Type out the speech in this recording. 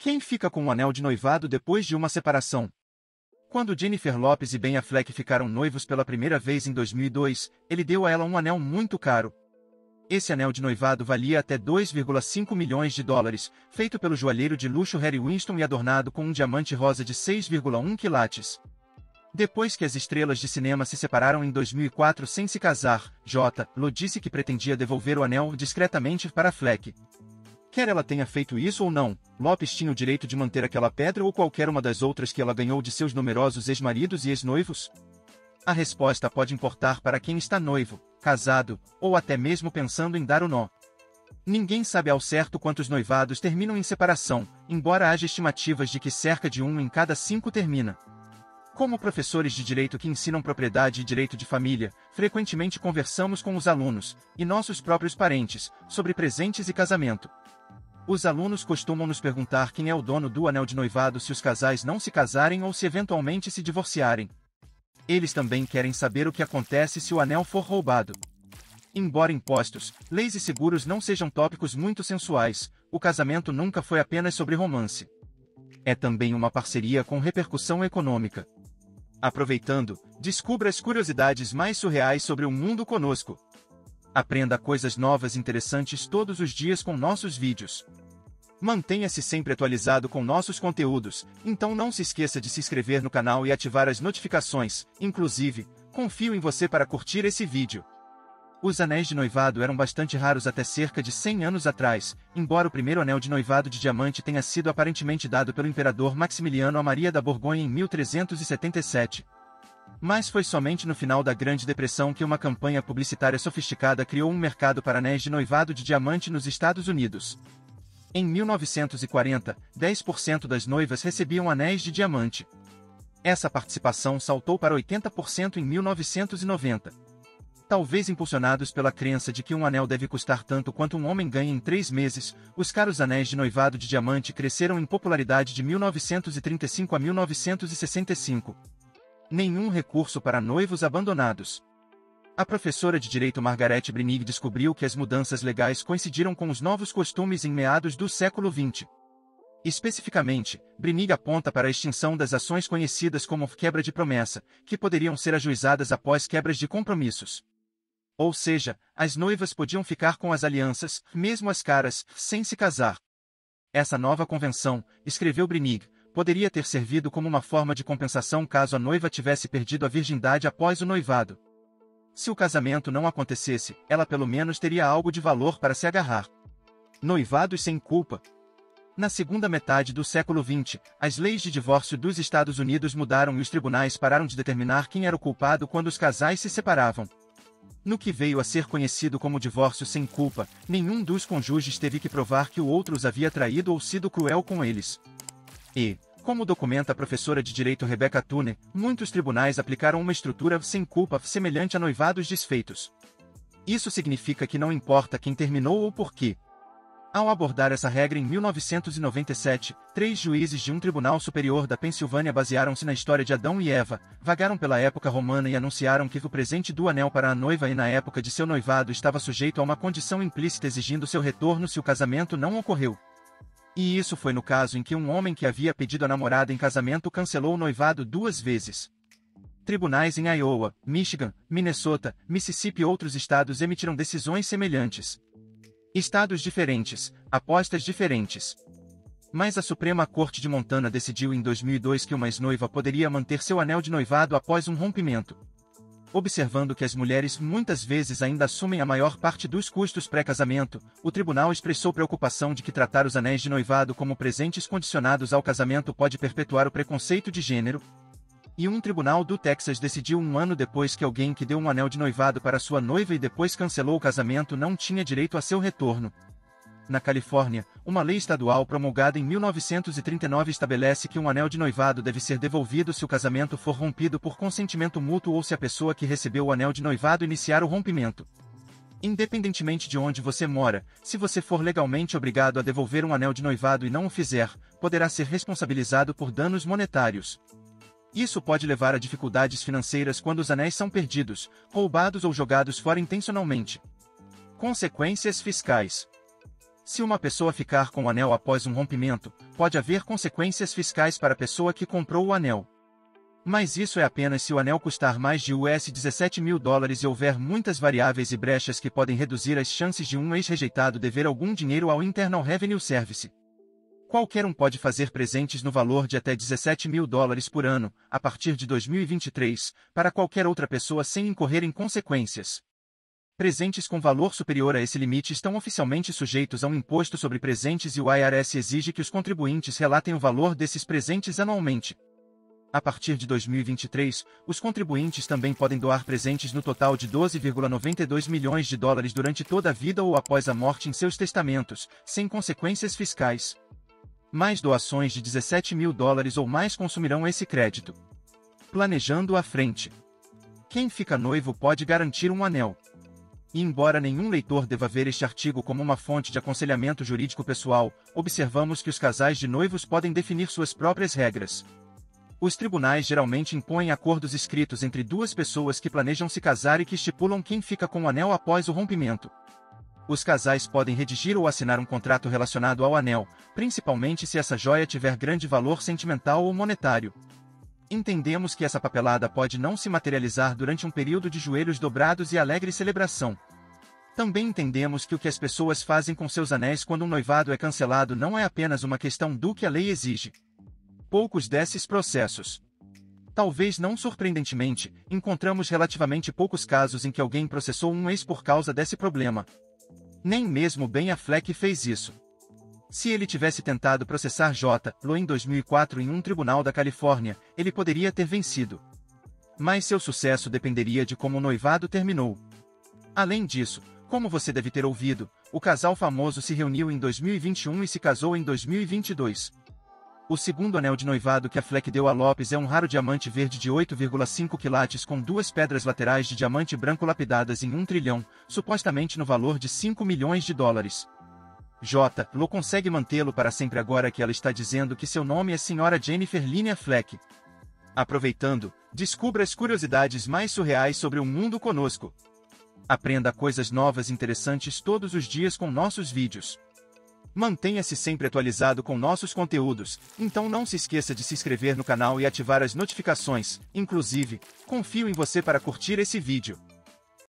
Quem fica com um anel de noivado depois de uma separação? Quando Jennifer Lopez e Ben Affleck ficaram noivos pela primeira vez em 2002, ele deu a ela um anel muito caro. Esse anel de noivado valia até 2,5 milhões de dólares, feito pelo joalheiro de luxo Harry Winston e adornado com um diamante rosa de 6,1 quilates. Depois que as estrelas de cinema se separaram em 2004 sem se casar, J.Lo disse que pretendia devolver o anel discretamente para Affleck. Quer ela tenha feito isso ou não, Lopez tinha o direito de manter aquela pedra ou qualquer uma das outras que ela ganhou de seus numerosos ex-maridos e ex-noivos? A resposta pode importar para quem está noivo, casado, ou até mesmo pensando em dar o nó. Ninguém sabe ao certo quantos noivados terminam em separação, embora haja estimativas de que cerca de 1 em cada 5 termina. Como professores de direito que ensinam propriedade e direito de família, frequentemente conversamos com os alunos, e nossos próprios parentes, sobre presentes e casamento. Os alunos costumam nos perguntar quem é o dono do anel de noivado se os casais não se casarem ou se eventualmente se divorciarem. Eles também querem saber o que acontece se o anel for roubado. Embora impostos, leis e seguros não sejam tópicos muito sensuais, o casamento nunca foi apenas sobre romance. É também uma parceria com repercussão econômica. Aproveitando, descubra as curiosidades mais surreais sobre o mundo conosco. Aprenda coisas novas e interessantes todos os dias com nossos vídeos. Mantenha-se sempre atualizado com nossos conteúdos, então não se esqueça de se inscrever no canal e ativar as notificações. Inclusive, confio em você para curtir esse vídeo. Os anéis de noivado eram bastante raros até cerca de 100 anos atrás, embora o primeiro anel de noivado de diamante tenha sido aparentemente dado pelo imperador Maximiliano a Maria da Borgonha em 1377. Mas foi somente no final da Grande Depressão que uma campanha publicitária sofisticada criou um mercado para anéis de noivado de diamante nos Estados Unidos. Em 1940, 10% das noivas recebiam anéis de diamante. Essa participação saltou para 80% em 1990. Talvez impulsionados pela crença de que um anel deve custar tanto quanto um homem ganha em 3 meses, os caros anéis de noivado de diamante cresceram em popularidade de 1935 a 1965. Nenhum recurso para noivos abandonados. A professora de direito Margaret Brinig descobriu que as mudanças legais coincidiram com os novos costumes em meados do século XX. Especificamente, Brinig aponta para a extinção das ações conhecidas como quebra de promessa, que poderiam ser ajuizadas após quebras de compromissos. Ou seja, as noivas podiam ficar com as alianças, mesmo as caras, sem se casar. Essa nova convenção, escreveu Brinig, poderia ter servido como uma forma de compensação caso a noiva tivesse perdido a virgindade após o noivado. Se o casamento não acontecesse, ela pelo menos teria algo de valor para se agarrar. Noivados sem culpa. Na segunda metade do século XX, as leis de divórcio dos Estados Unidos mudaram e os tribunais pararam de determinar quem era o culpado quando os casais se separavam. No que veio a ser conhecido como divórcio sem culpa, nenhum dos cônjuges teve que provar que o outro os havia traído ou sido cruel com eles. E, como documenta a professora de direito Rebecca Turner, muitos tribunais aplicaram uma estrutura sem culpa semelhante a noivados desfeitos. Isso significa que não importa quem terminou ou por quê. Ao abordar essa regra em 1997, 3 juízes de um tribunal superior da Pensilvânia basearam-se na história de Adão e Eva, vagaram pela época romana e anunciaram que o presente do anel para a noiva e na época de seu noivado estava sujeito a uma condição implícita exigindo seu retorno se o casamento não ocorreu. E isso foi no caso em que um homem que havia pedido a namorada em casamento cancelou o noivado 2 vezes. Tribunais em Iowa, Michigan, Minnesota, Mississippi e outros estados emitiram decisões semelhantes. Estados diferentes, apostas diferentes. Mas a Suprema Corte de Montana decidiu em 2002 que uma ex-noiva poderia manter seu anel de noivado após um rompimento. Observando que as mulheres muitas vezes ainda assumem a maior parte dos custos pré-casamento, o tribunal expressou preocupação de que tratar os anéis de noivado como presentes condicionados ao casamento pode perpetuar o preconceito de gênero. E um tribunal do Texas decidiu 1 ano depois que alguém que deu um anel de noivado para sua noiva e depois cancelou o casamento não tinha direito a seu retorno. Na Califórnia, uma lei estadual promulgada em 1939 estabelece que um anel de noivado deve ser devolvido se o casamento for rompido por consentimento mútuo ou se a pessoa que recebeu o anel de noivado iniciar o rompimento. Independentemente de onde você mora, se você for legalmente obrigado a devolver um anel de noivado e não o fizer, poderá ser responsabilizado por danos monetários. Isso pode levar a dificuldades financeiras quando os anéis são perdidos, roubados ou jogados fora intencionalmente. Consequências fiscais. Se uma pessoa ficar com o anel após um rompimento, pode haver consequências fiscais para a pessoa que comprou o anel. Mas isso é apenas se o anel custar mais de US$ 17 mil e houver muitas variáveis e brechas que podem reduzir as chances de um ex-rejeitado dever algum dinheiro ao Internal Revenue Service. Qualquer um pode fazer presentes no valor de até US$ 17 mil por ano, a partir de 2023, para qualquer outra pessoa sem incorrer em consequências. Presentes com valor superior a esse limite estão oficialmente sujeitos a um imposto sobre presentes e o IRS exige que os contribuintes relatem o valor desses presentes anualmente. A partir de 2023, os contribuintes também podem doar presentes no total de 12,92 milhões de dólares durante toda a vida ou após a morte em seus testamentos, sem consequências fiscais. Mais doações de 17 mil dólares ou mais consumirão esse crédito. Planejando à frente. Quem fica noivo pode garantir um anel. E embora nenhum leitor deva ver este artigo como uma fonte de aconselhamento jurídico pessoal, observamos que os casais de noivos podem definir suas próprias regras. Os tribunais geralmente impõem acordos escritos entre duas pessoas que planejam se casar e que estipulam quem fica com o anel após o rompimento. Os casais podem redigir ou assinar um contrato relacionado ao anel, principalmente se essa joia tiver grande valor sentimental ou monetário. Entendemos que essa papelada pode não se materializar durante um período de joelhos dobrados e alegre celebração. Também entendemos que o que as pessoas fazem com seus anéis quando um noivado é cancelado não é apenas uma questão do que a lei exige. Poucos desses processos. Talvez não surpreendentemente, encontramos relativamente poucos casos em que alguém processou um ex por causa desse problema. Nem mesmo Ben Affleck fez isso. Se ele tivesse tentado processar J. Lo em 2004 em um tribunal da Califórnia, ele poderia ter vencido. Mas seu sucesso dependeria de como o noivado terminou. Além disso, como você deve ter ouvido, o casal famoso se reuniu em 2021 e se casou em 2022. O segundo anel de noivado que Affleck deu a Lopes é um raro diamante verde de 8,5 quilates com duas pedras laterais de diamante branco lapidadas em 1 trilhão, supostamente no valor de 5 milhões de dólares. J. Lo consegue mantê-lo para sempre agora que ela está dizendo que seu nome é Sra. Jennifer Lynn Affleck. Aproveitando, descubra as curiosidades mais surreais sobre o mundo conosco. Aprenda coisas novas e interessantes todos os dias com nossos vídeos. Mantenha-se sempre atualizado com nossos conteúdos, então não se esqueça de se inscrever no canal e ativar as notificações. Inclusive, confio em você para curtir esse vídeo.